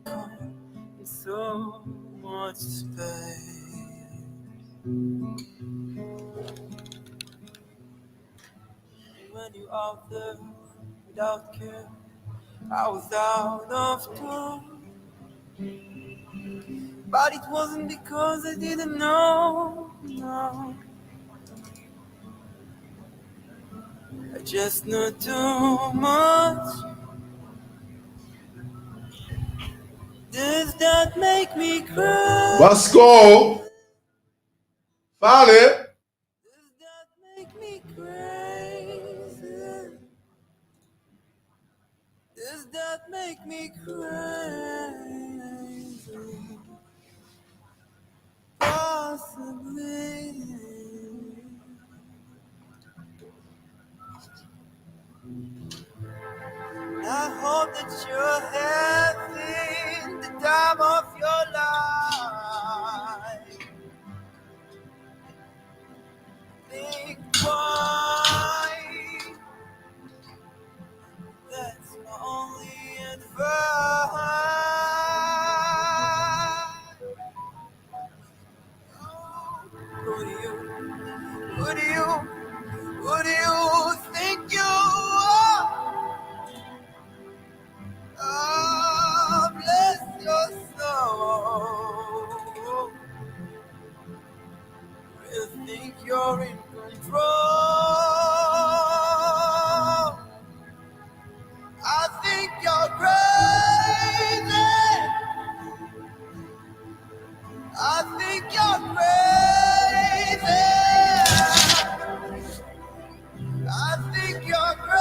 in so much space. When you out there without care, I was out of tune. But it wasn't because I didn't know, no. I just knew too much. Does that make me cry? Let's go. Found it. Does that make me crazy? Does that make me crazy? Possibly. I hope that you're having the time of your life. Think why. That's my only advice. Who do you think you are? Oh, bless your soul. You think you're in control? I think you're crazy. I think you're crazy. I think you're crazy.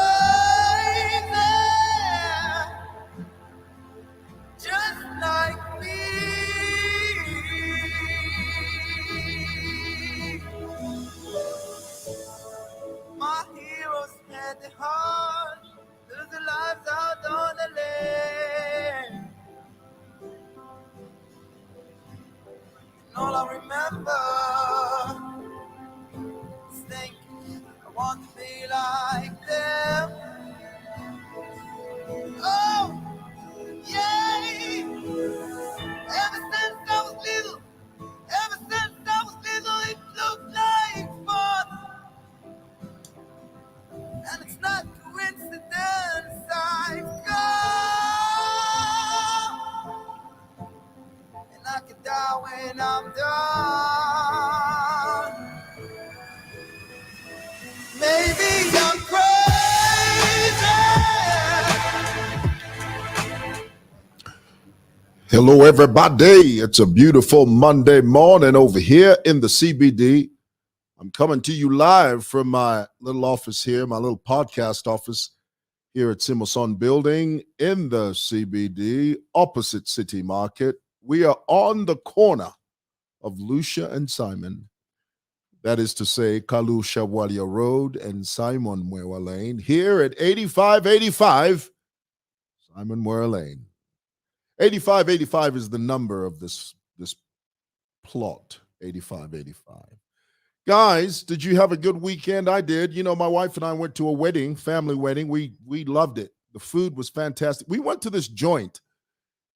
Just like me. My heroes had the heart, lose their lives out on the lane. And all I remember is thinking I want to be like them. Oh, yeah. Ever since I was little, it looked like fun. And it's not coincidence I've gone. And I can die when I'm done. Maybe I'm crazy. Hello, everybody. It's a beautiful Monday morning over here in the CBD. I'm coming to you live from my little office here, my little podcast office here at Similson Building in the CBD, opposite City Market. We are on the corner of Lucia and Simon. That is to say, Kalu Shawalia Road and Simon Mwewa Lane, here at 8585 Simon Mwewa Lane. 8585 is the number of this plot, 8585. Guys, did you have a good weekend? I did. You know, my wife and I went to a wedding, family wedding. We loved it. The food was fantastic. We went to this joint.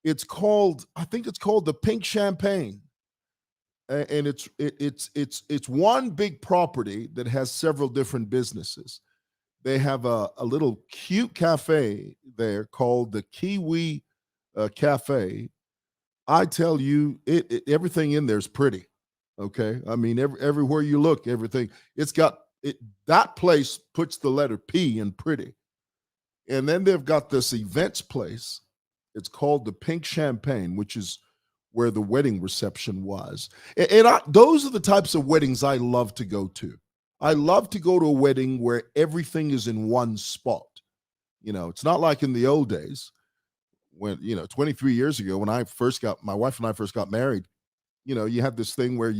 It's called, I think it's called the Pink Champagne. And it's one big property that has several different businesses. They have a little cute cafe there called the Kiwi Cafe. I tell you, everything in there is pretty. Okay, I mean, everywhere you look, everything it's got. That place puts the letter P in pretty, and then they've got this events place. It's called the Pink Champagne, which is where the wedding reception was. And those are the types of weddings I love to go to. I love to go to a wedding where everything is in one spot. You know, it's not like in the old days when, 23 years ago, when my wife and I first got married. You know, you had this thing where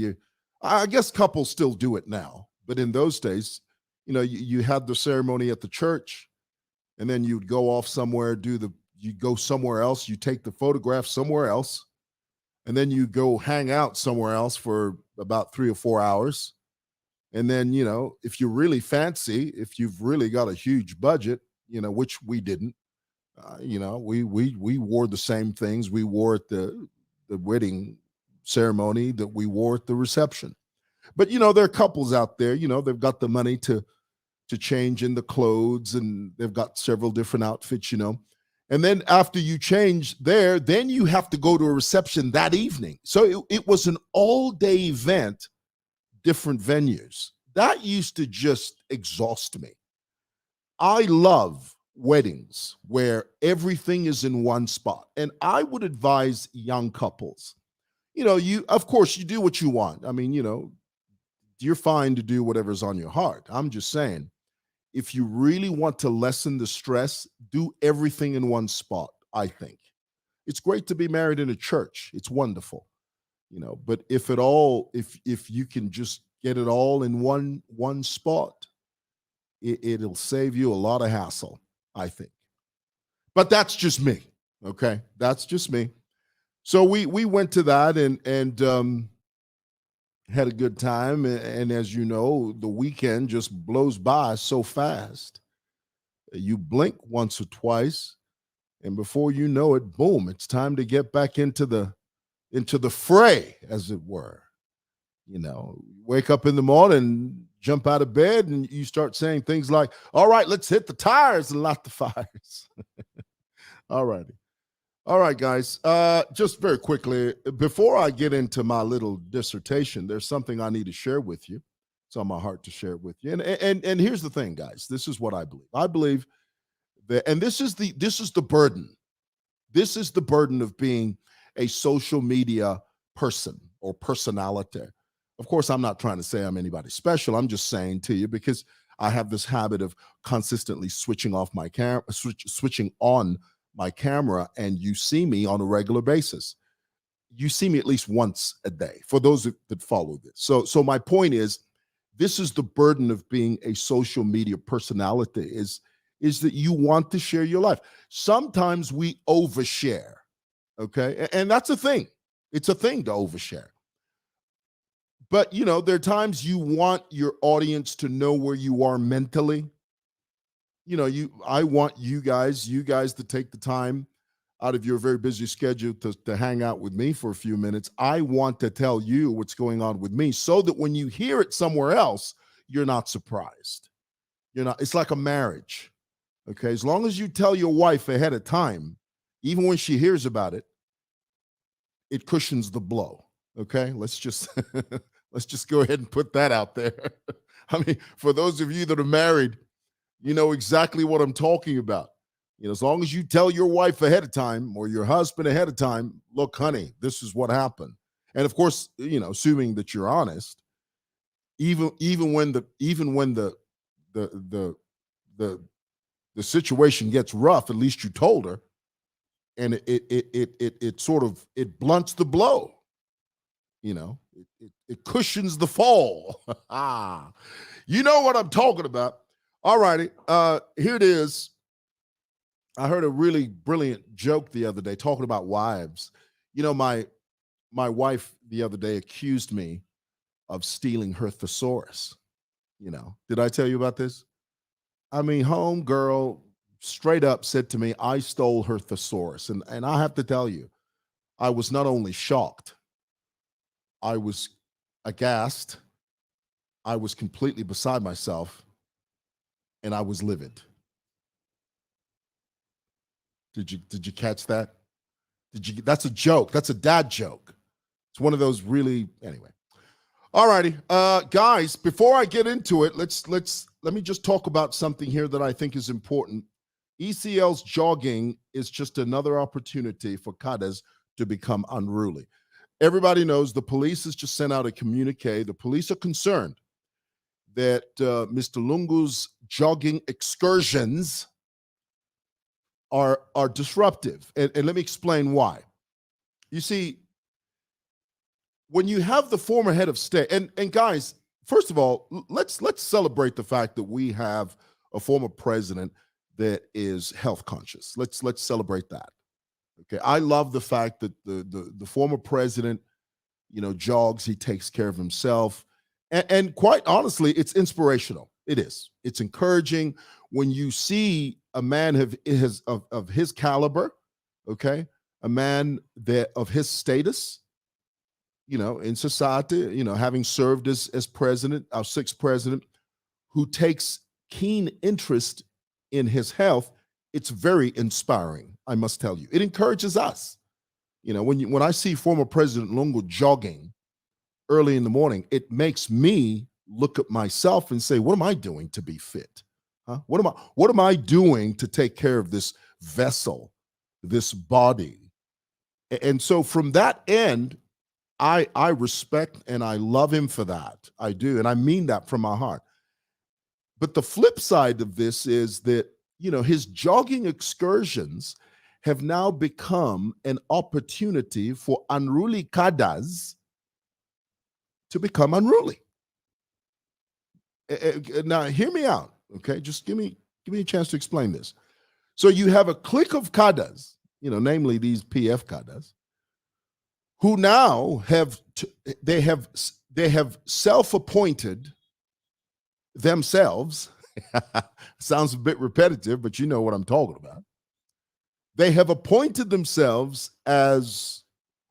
I guess couples still do it now, but in those days, you had the ceremony at the church, and then you'd go off somewhere, you go somewhere else, you take the photograph somewhere else, and then you go hang out somewhere else for about 3 or 4 hours. And then, if you're really fancy, if you've really got a huge budget, which we didn't, We wore the same things we wore at the wedding ceremony that we wore at the reception. But there are couples out there. They've got the money to change in the clothes, and they've got several different outfits. And then after you change there, then you have to go to a reception that evening. So it was an all-day event, different venues. That used to just exhaust me. I love weddings where everything is in one spot. And I would advise young couples, of course, you do what you want. I mean, you're fine to do whatever's on your heart. I'm just saying, if you really want to lessen the stress, do everything in one spot, I think. It's great to be married in a church. It's wonderful. But if you can just get it all in one spot, it'll save you a lot of hassle, I think. But that's just me. Okay, that's just me. So we went to that and had a good time. And as you know, the weekend just blows by so fast. You blink once or twice, and before you know it, boom, it's time to get back into the fray, as it were. Wake up in the morning, jump out of bed, and you start saying things like, all right, let's hit the tires and light the fires. All righty. All right, guys. Just very quickly, before I get into my little dissertation, there's something I need to share with you. It's on my heart to share it with you. And here's the thing, guys. This is what I believe. I believe that, and this is the burden. This is the burden of being a social media person or personality. Of course, I'm not trying to say I'm anybody special. I'm just saying to you because I have this habit of consistently switching on my camera, and you see me on a regular basis. You see me at least once a day for those that follow this. So my point is, this is the burden of being a social media personality is that you want to share your life. Sometimes we overshare, okay? And that's a thing. It's a thing to overshare. But, there are times you want your audience to know where you are mentally. I want you guys to take the time out of your very busy schedule to hang out with me for a few minutes. I want to tell you what's going on with me so that when you hear it somewhere else, you're not surprised. It's like a marriage. Okay. As long as you tell your wife ahead of time, even when she hears about it, it cushions the blow. Okay. Let's just go ahead and put that out there. I mean, for those of you that are married, you know exactly what I'm talking about. As long as you tell your wife ahead of time or your husband ahead of time, look, honey, this is what happened. And of course, assuming that you're honest, even when the situation gets rough, at least you told her, and it sort of blunts the blow. It cushions the fall. You know what I'm talking about. All righty. Here it is. I heard a really brilliant joke the other day talking about wives. My wife the other day accused me of stealing her thesaurus. Did I tell you about this? I mean, home girl straight up said to me, I stole her thesaurus. And I have to tell you, I was not only shocked, I was aghast, I was completely beside myself, and I was livid. Did you catch that? That's a joke. That's a dad joke. It's one of those really, anyway. All righty. Guys, before I get into it, let me just talk about something here that I think is important. ECL's jogging is just another opportunity for cadres to become unruly. Everybody knows the police has just sent out a communique. The police are concerned that Mr. Lungu's jogging excursions are disruptive. And let me explain why. You see, when you have the former head of state, and guys, first of all, let's celebrate the fact that we have a former president that is health conscious. Let's celebrate that. Okay, I love the fact that the former president, jogs, he takes care of himself, and quite honestly, it's inspirational. It is. It's encouraging when you see a man of his caliber, okay, a man that of his status, in society, having served as president, our sixth president, who takes keen interest in his health. It's very inspiring, I must tell you. It encourages us. When I see former President Lungu jogging early in the morning, it makes me look at myself and say, what am I doing to be fit? Huh? What am I doing to take care of this vessel, this body? And so from that end, I respect and I love him for that. I do. And I mean that from my heart. But the flip side of this is that, his jogging excursions have now become an opportunity for unruly cadres to become unruly. Now, hear me out, okay? Just give me a chance to explain this. So you have a clique of cadres, namely these PF cadres, who now have self-appointed themselves. Sounds a bit repetitive, but you know what I'm talking about. They have appointed themselves as,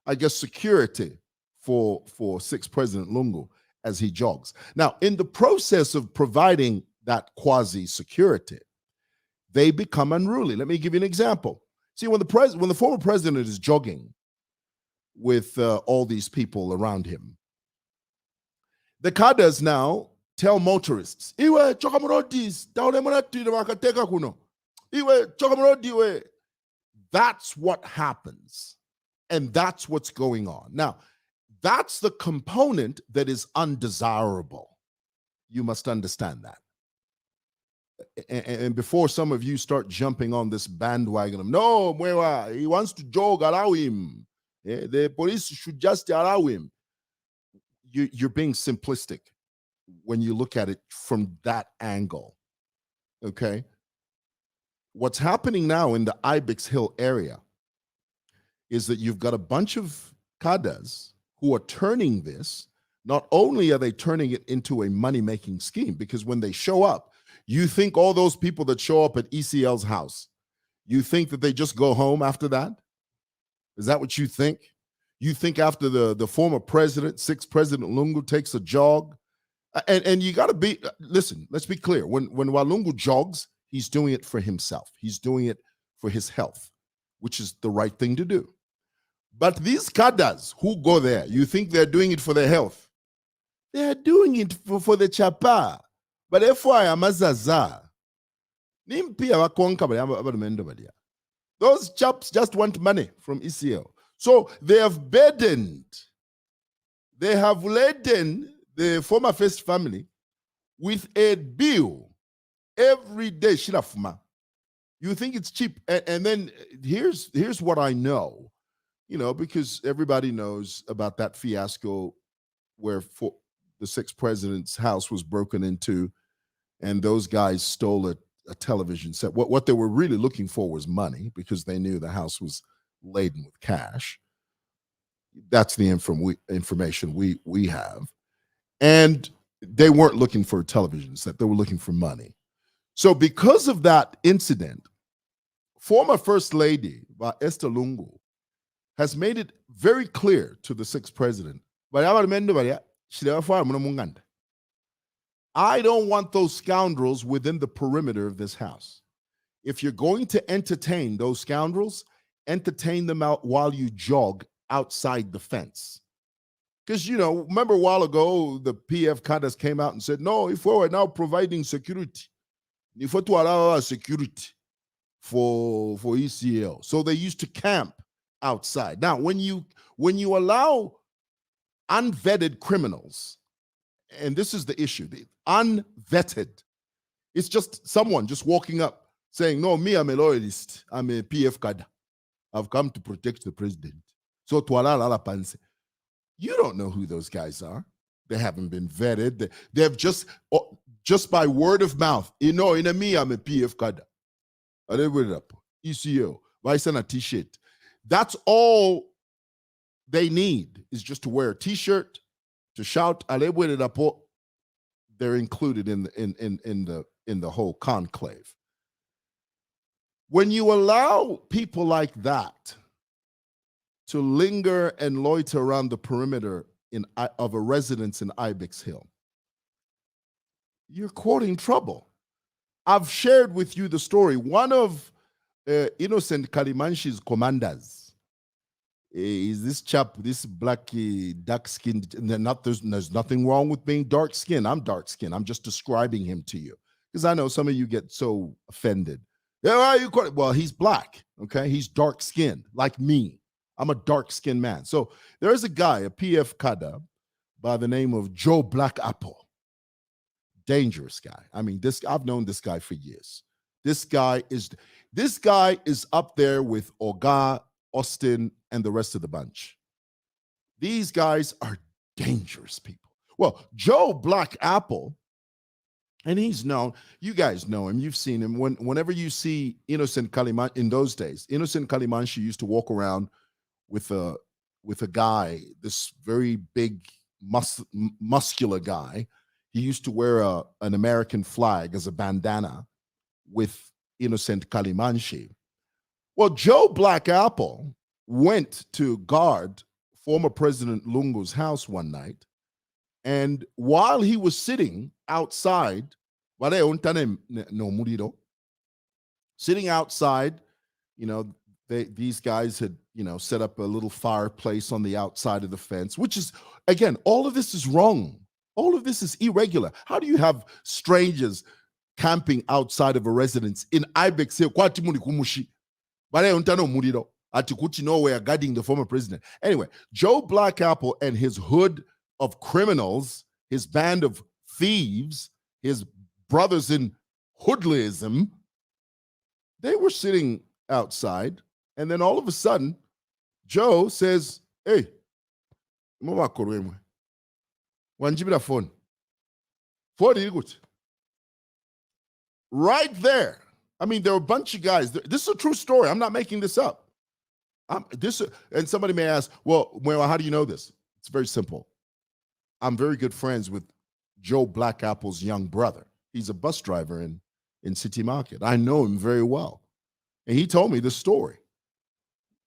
I guess, security for sixth President Lungu as he jogs. Now, in the process of providing that quasi-security, they become unruly. Let me give you an example. See, when the former president is jogging with all these people around him, the cadres now tell motorists, "Iwe chokamrodis, daunemorati makateka kuno. Iwe chokamrodi." That's what happens, and that's what's going on. Now, that's the component that is undesirable. You must understand that. And before some of you start jumping on this bandwagon of, no, Mwewa, he wants to jog, allow him. The police should just allow him. You're being simplistic when you look at it from that angle, okay? What's happening now in the Ibex Hill area is that you've got a bunch of cadres who are turning this. Not only are they turning it into a money-making scheme, because when they show up, you think all those people that show up at ECL's house, you think that they just go home after that? Is that what you think? You think after the former president, sixth President Lungu, takes a jog? And you got to be, listen, let's be clear. When Walungu jogs, he's doing it for himself. He's doing it for his health, which is the right thing to do. But these cadres who go there, you think they're doing it for their health? They're doing it for the chapa. But FYI, Amazaza. Those chaps just want money from ECL. So they have laden the former first family with a bill every day. You think it's cheap. And then here's what I know, because everybody knows about that fiasco where the sixth president's house was broken into and those guys stole a television set. What they were really looking for was money, because they knew the house was laden with cash. That's the information we have. And they weren't looking for a television set. They were looking for money. So because of that incident, former First Lady Esther Lungu has made it very clear to the sixth president, I don't want those scoundrels within the perimeter of this house. If you're going to entertain those scoundrels, entertain them out while you jog outside the fence. Because, remember a while ago, the PF cadres came out and said, no, if we were now providing security, if we to allow security for ECL. So they used to camp outside. Now, when you allow unvetted criminals, and this is the issue, the unvetted, it's just someone just walking up saying, no, me, I'm a loyalist, I'm a PF cadre, I've come to protect the president. So you don't know who those guys are. They haven't been vetted. They've just by word of mouth, in a me, I'm a PF cadre. ECO, vice and a t-shirt. That's all they need, is just to wear a t-shirt, to shout, they're included in the whole conclave. When you allow people like that to linger and loiter around the perimeter of a residence in Ibex Hill, you're courting trouble. I've shared with you the story. One of Innocent Kalimanshi's commanders is this chap, this black, dark-skinned. There's nothing wrong with being dark-skinned. I'm dark-skinned. I'm just describing him to you because I know some of you get so offended. Yeah, why are you calling? Well, he's black, okay? He's dark-skinned, like me. I'm a dark-skinned man. So there's a guy, a PF Kada, by the name of Joe Black Apple. Dangerous guy. I mean, I've known this guy for years. This guy is up there with Oga, Austin, and the rest of the bunch. These guys are dangerous people. Well, Joe Black Apple, and he's known, you guys know him, you've seen him. Whenever you see Innocent Kaliman, in those days, Innocent Kalimanshi used to walk around with a guy, this very big, muscular guy. He used to wear an American flag as a bandana with Innocent Kalimanshi. Well, Joe Black Apple went to guard former President Lungu's house one night, and while he was sitting outside, sitting outside, these guys had, set up a little fireplace on the outside of the fence, which is, again, all of this is wrong. All of this is irregular. How do you have strangers camping outside of a residence in Ibex Hill? We're guarding the former president. Anyway, Joe Black Apple and his hood of criminals, his band of thieves, his brothers in hoodlism, they were sitting outside, and then all of a sudden, Joe says, "Hey, wanjibira phone. Right there. I mean, there were a bunch of guys. This is a true story. I'm not making this up. And somebody may ask, well, how do you know this? It's very simple. I'm very good friends with Joe Black Apple's young brother. He's a bus driver in City Market. I know him very well. And he told me this story.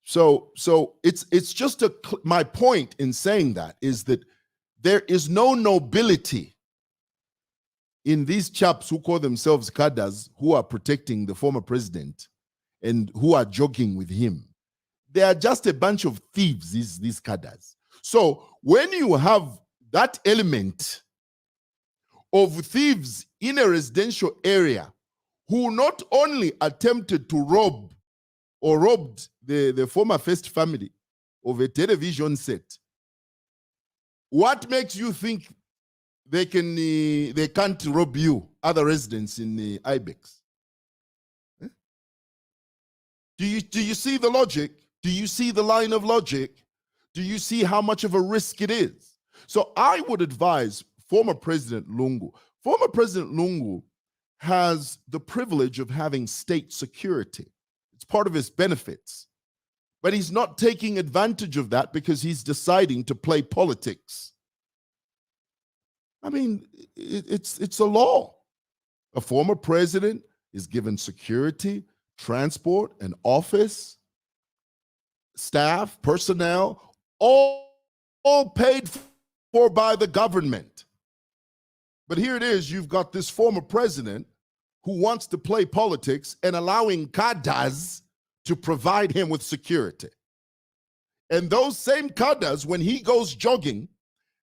So it's just my point in saying that is that there is no nobility in these chaps who call themselves cadres, who are protecting the former president and who are jogging with him. They are just a bunch of thieves, these cadres. So when you have that element of thieves in a residential area who not only attempted to robbed the former first family of a television set, what makes you think they can't rob you, other residents in the Ibex? Do you see the logic? Do you see the line of logic? Do you see how much of a risk it is? So I would advise former President Lungu. Former President Lungu has the privilege of having state security. It's part of his benefits. But he's not taking advantage of that because he's deciding to play politics. I mean, it's a law. A former president is given security, transport, an office, staff, personnel, all paid for by the government. But here it is, you've got this former president who wants to play politics and allowing cadres to provide him with security. And those same cadres, when he goes jogging,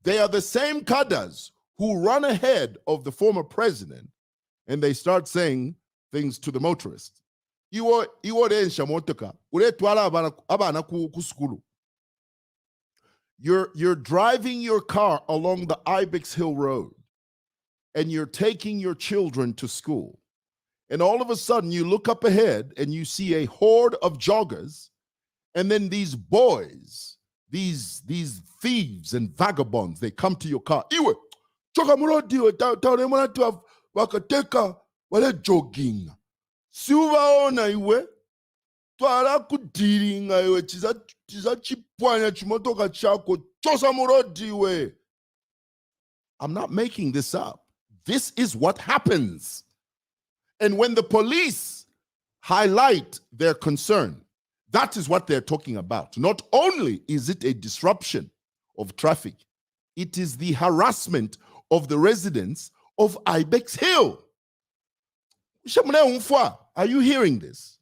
they are the same cadres who run ahead of the former president, and they start saying things to the motorist. You're driving your car along the Ibex Hill Road, and you're taking your children to school. And all of a sudden, you look up ahead, and you see a horde of joggers, and then these boys, these thieves and vagabonds, they come to your car. Wakateka wale jogging. Siuvaona iwe twala kudiringa iwe chiza chipwanya chimotoka chako chosa murodi iwe. I'm not making this up. This is what happens. And when the police highlight their concern, that is what they're talking about. Not only is it a disruption of traffic, it is the harassment of the residents of Ibex Hill. Are you hearing this?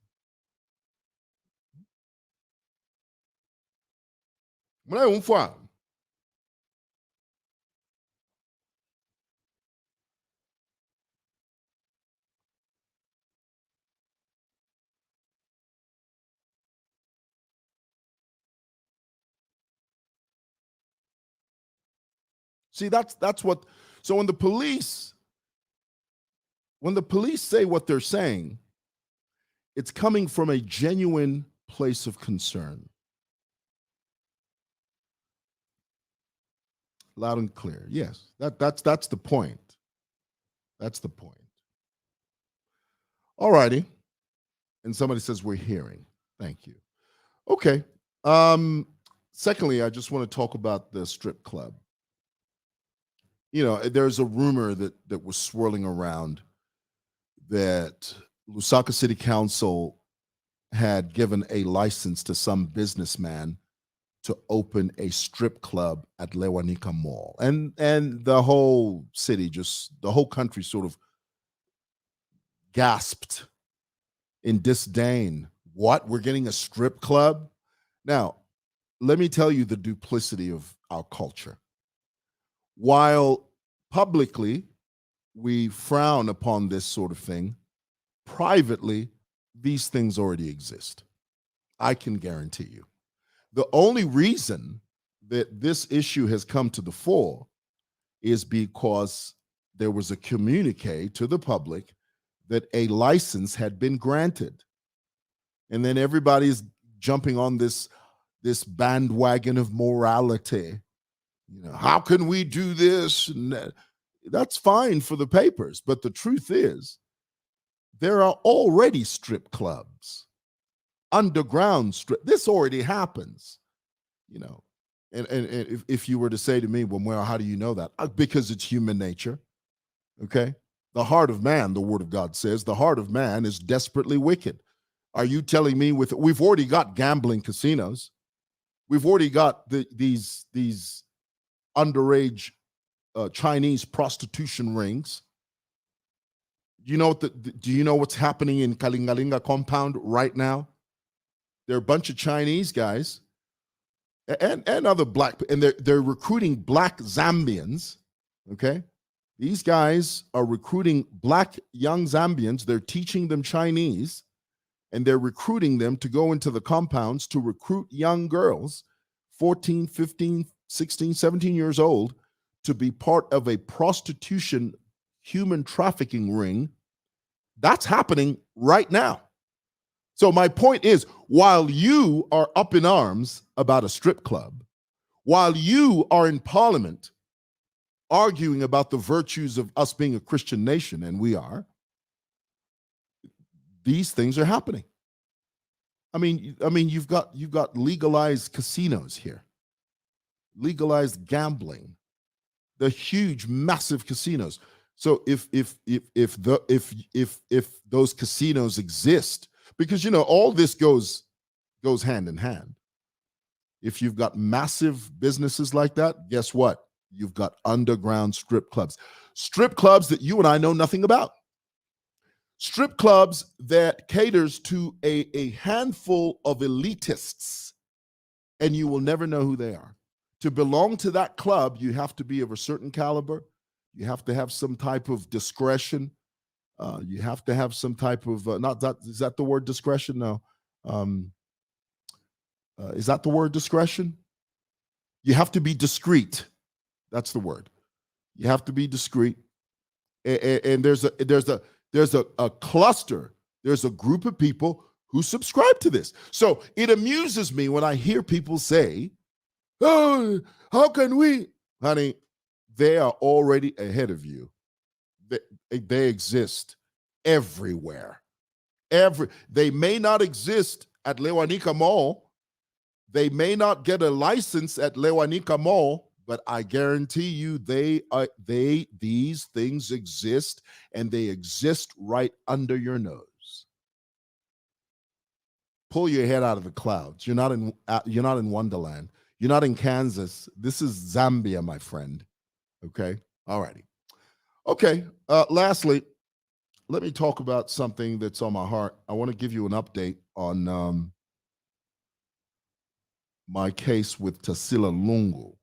See, that's what. So when the police say what they're saying, it's coming from a genuine place of concern. Loud and clear. Yes, that's the point. That's the point. All righty. And somebody says we're hearing. Thank you. Okay. Secondly, I just want to talk about the strip club. You know, there's a rumor that was swirling around that Lusaka City Council had given a license to some businessman to open a strip club at Lewanika Mall. And the whole city, the whole country sort of gasped in disdain. What? We're getting a strip club? Now, let me tell you the duplicity of our culture. While publicly we frown upon this sort of thing, privately, these things already exist. I can guarantee you. The only reason that this issue has come to the fore is because there was a communique to the public that a license had been granted. And then everybody's jumping on this bandwagon of morality. You know, how can we do this? And that's fine for the papers. But the truth is, there are already strip clubs, underground strip. This already happens, you know. And if you were to say to me, well, how do you know that? Because it's human nature, okay? The heart of man, the word of God says, the heart of man is desperately wicked. Are you telling me we've already got gambling casinos? We've already got these underage Chinese prostitution rings. Do you know what's happening in Kalingalinga compound right now? There are a bunch of Chinese guys and other black, and they're recruiting black Zambians. Okay, these guys are recruiting black young Zambians. They're teaching them Chinese, and they're recruiting them to go into the compounds to recruit young girls, 14, 15, 16, 17 years old, to be part of a prostitution, human trafficking ring. That's happening right now. So my point is, while you are up in arms about a strip club, while you are in parliament arguing about the virtues of us being a Christian nation, and we are, these things are happening. I mean, you've got legalized casinos here, legalized gambling, the huge, massive casinos. So if those casinos exist, because all this goes hand in hand. If you've got massive businesses like that, guess what? You've got underground strip clubs that you and I know nothing about. Strip clubs that caters to a handful of elitists, and you will never know who they are. To belong to that club, you have to be of a certain caliber. You have to have some type of discretion. You have to have some type of is that the word discretion? No. Is that the word discretion? You have to be discreet. That's the word. You have to be discreet. And there's a cluster. There's a group of people who subscribe to this. So it amuses me when I hear people say, "Oh, how can we?" Honey, they are already ahead of you. They exist everywhere. They may not exist at Lewanika Mall. They may not get a license at Lewanika Mall, but I guarantee you these things exist, and they exist right under your nose. Pull your head out of the clouds. You're not in Wonderland. You're not in Kansas. This is Zambia, my friend. Okay? All righty. Okay. Lastly, let me talk about something that's on my heart. I want to give you an update on my case with Tasila Lungu.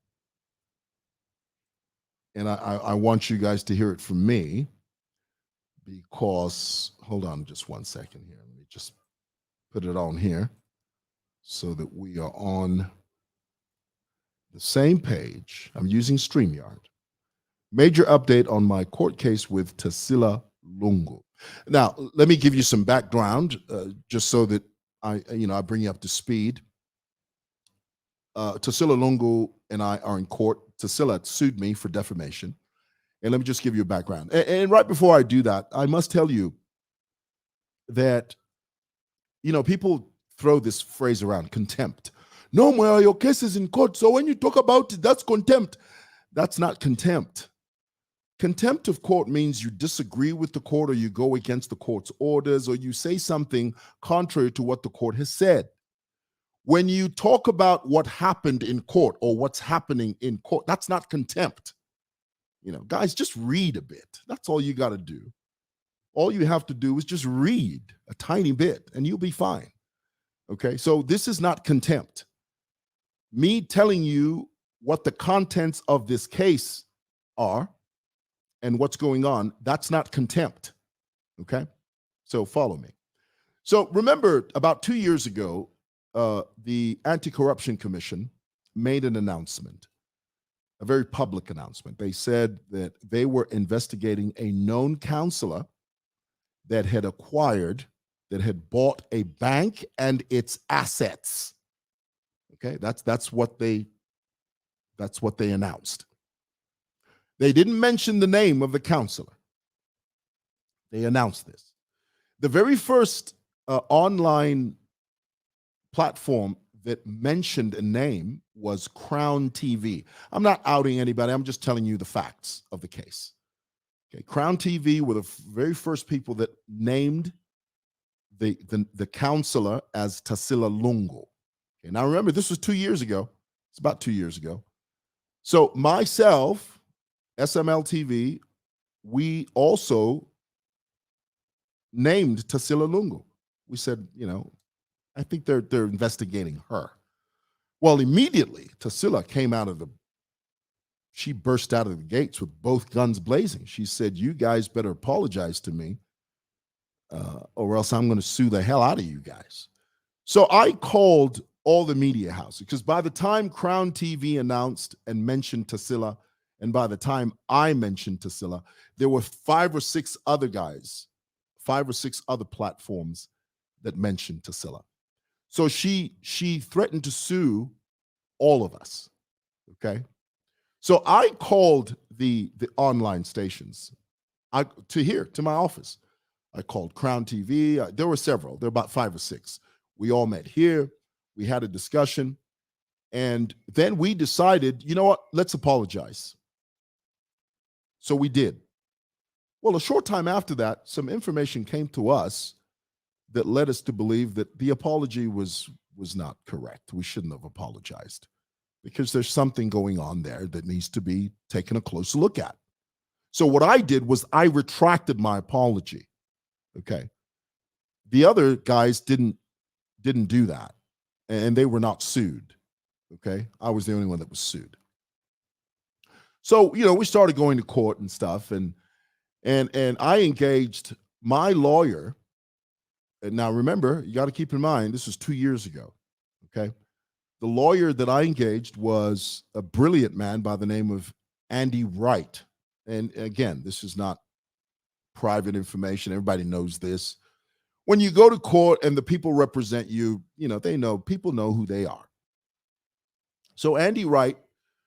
And I want you guys to hear it from me because, hold on just one second here. Let me just put it on here so that we are on the same page. I'm using StreamYard. Major update on my court case with Tasila Lungu. Now, let me give you some background just so that I bring you up to speed. Tasila Lungu and I are in court. Tasila sued me for defamation. And let me just give you a background. And right before I do that, I must tell you that, people throw this phrase around, contempt. No, well, your case is in court, so when you talk about it, that's contempt. That's not contempt. Contempt of court means you disagree with the court, or you go against the court's orders, or you say something contrary to what the court has said. When you talk about what happened in court or what's happening in court, that's not contempt. Guys, just read a bit. That's all you got to do. All you have to do is just read a tiny bit and you'll be fine. Okay, so this is not contempt. Me telling you what the contents of this case are and what's going on, that's not contempt. Okay, so follow me. So remember, about 2 years ago, the Anti-Corruption Commission made an announcement, a very public announcement. They said that they were investigating a known counselor that had bought a bank and its assets. Okay, that's what they announced. They didn't mention the name of the counselor. They announced this. The very first online platform that mentioned a name was Crown TV. I'm not outing anybody. I'm just telling you the facts of the case. Okay, Crown TV were the very first people that named the counselor as Tasila Lungu. Okay, now remember, this was 2 years ago. It's about 2 years ago. So myself, SML TV, we also named Tasila Lungu. We said, I think they're investigating her. Well, immediately, Tasila she burst out of the gates with both guns blazing. She said, you guys better apologize to me or else I'm going to sue the hell out of you guys. So I called all the media houses, because by the time Crown TV announced and mentioned Tasila, and by the time I mentioned Tasila, there were 5 or 6 other guys, 5 or 6 other platforms that mentioned Tasila. So she threatened to sue all of us, okay? So I called the online stations to my office. I called Crown TV. There were several. There were about 5 or 6. We all met here. We had a discussion. And then we decided, you know what? Let's apologize. So we did. Well, a short time after that, some information came to us that led us to believe that the apology was not correct. We shouldn't have apologized because there's something going on there that needs to be taken a closer look at. So what I did was I retracted my apology. Okay. The other guys didn't do that, and they were not sued. Okay. I was the only one that was sued. So, we started going to court and stuff, and I engaged my lawyer. And now remember, you got to keep in mind, this was 2 years ago. Okay. The lawyer that I engaged was a brilliant man by the name of Andy Wright. And again, this is not private information. Everybody knows this. When you go to court and the people represent you, people know who they are. So Andy Wright,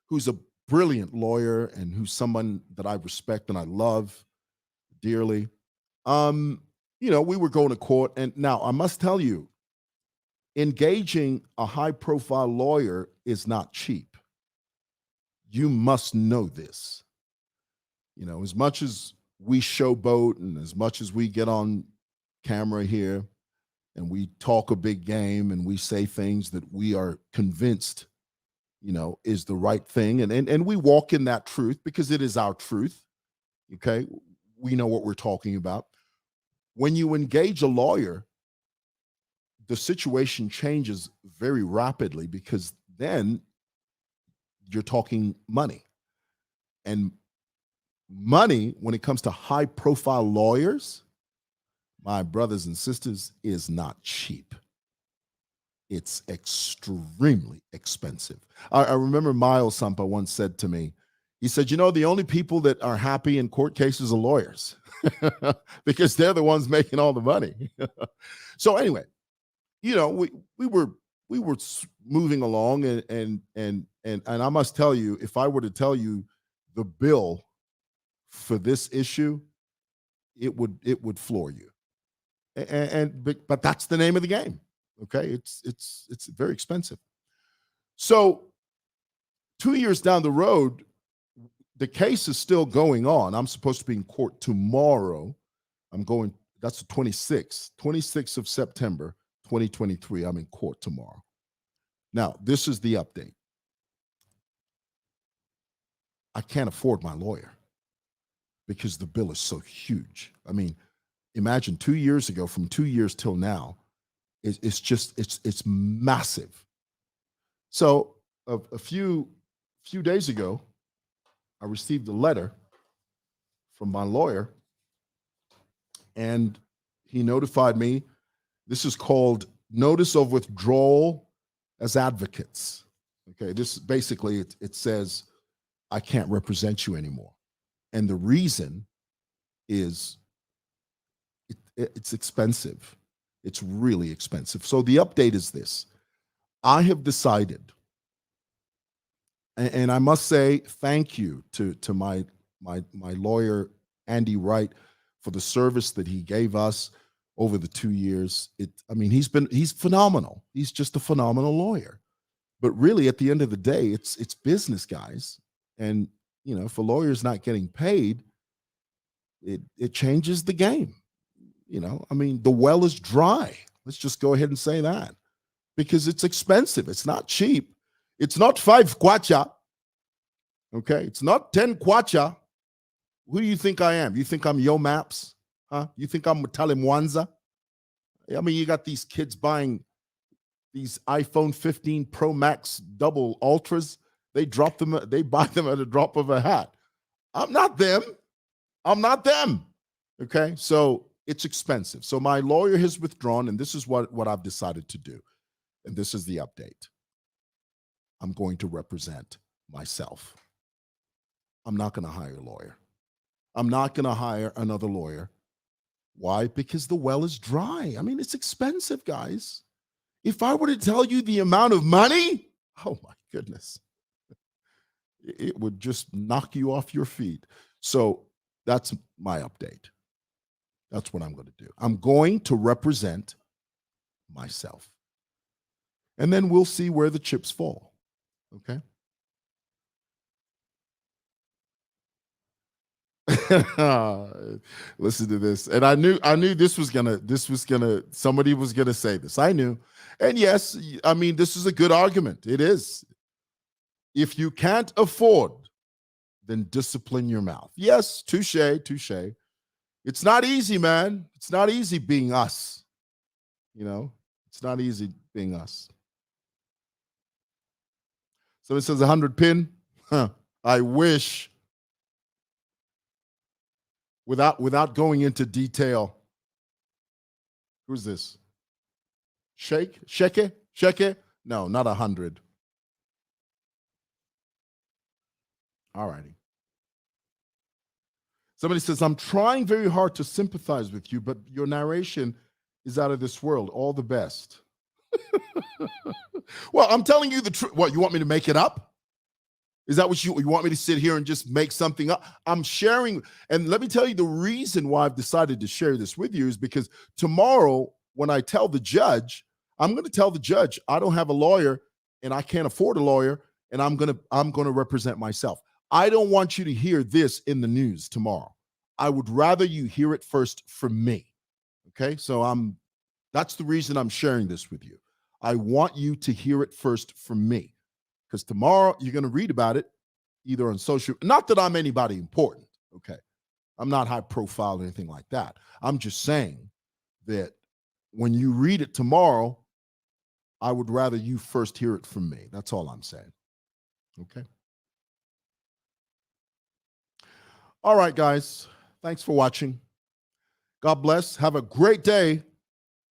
who's a brilliant lawyer and who's someone that I respect and I love dearly, we were going to court. And now I must tell you, engaging a high-profile lawyer is not cheap. you must know this. As much as we showboat and as much as we get on camera here and we talk a big game and we say things that we are convinced, is the right thing. And we walk in that truth because it is our truth. Okay. We know what we're talking about. When you engage a lawyer, the situation changes very rapidly because then you're talking money. And money, when it comes to high profile lawyers, my brothers and sisters, is not cheap. It's extremely expensive. I remember Miles Sampa once said to me, he said, the only people that are happy in court cases are lawyers because they're the ones making all the money. So anyway, we were moving along and I must tell you, if I were to tell you the bill for this issue, it would floor you. But that's the name of the game. Okay, it's very expensive. So 2 years down the road, the case is still going on. I'm supposed to be in court tomorrow. That's the 26th of September, 2023. I'm in court tomorrow. Now, this is the update. I can't afford my lawyer because the bill is so huge. I mean, imagine 2 years ago, from 2 years till now, it's massive. So a few days ago, I received a letter from my lawyer, and he notified me. This is called notice of withdrawal as advocates. Okay, this basically it says I can't represent you anymore, and the reason is it's expensive. It's really expensive. So the update is this: I have decided, and I must say thank you to my lawyer Andy Wright for the service that he gave us over the 2 years. He's phenomenal. He's just a phenomenal lawyer. But really, at the end of the day, it's business, guys. And if a lawyer's not getting paid, it changes the game. The well is dry. Let's just go ahead and say that, because it's expensive. It's not cheap. It's not 5 kwacha. Okay. It's not 10 kwacha. Who do you think I am? You think I'm Yo Maps? Huh? You think I'm Mutale Mwanza? You got these kids buying these iPhone 15 Pro Max double ultras. They buy them at a drop of a hat. I'm not them. Okay. So it's expensive. So my lawyer has withdrawn, and this is what I've decided to do. And this is the update. I'm going to represent myself. I'm not going to hire a lawyer. I'm not going to hire another lawyer. Why? Because the well is dry. It's expensive, guys. If I were to tell you the amount of money, oh my goodness, it would just knock you off your feet. So that's my update. That's what I'm going to do. I'm going to represent myself. And then we'll see where the chips fall. Okay? Listen to this. And I knew somebody was gonna say this. I knew. And yes, this is a good argument. It is. If you can't afford, then discipline your mouth. Yes, touche. It's not easy, man. It's not easy being us. It's not easy being us. So it says 100 pin. I wish. Without going into detail. Who's this? Shake? No, not 100. All righty. Somebody says, I'm trying very hard to sympathize with you, but your narration is out of this world. All the best. Well, I'm telling you the truth. What, you want me to make it up? Is that what you want me to sit here and just make something up? I'm sharing. And let me tell you the reason why I've decided to share this with you is because tomorrow, when I tell the judge, I'm going to tell the judge, I don't have a lawyer and I can't afford a lawyer. and I'm gonna represent myself. I don't want you to hear this in the news tomorrow. I would rather you hear it first from me. Okay, so that's the reason I'm sharing this with you. I want you to hear it first from me, because tomorrow you're going to read about it either on social. Not that I'm anybody important. Okay, I'm not high profile or anything like that. I'm just saying that when you read it tomorrow, I would rather you first hear it from me. That's all I'm saying. Okay. All right, guys. Thanks for watching. God bless. Have a great day.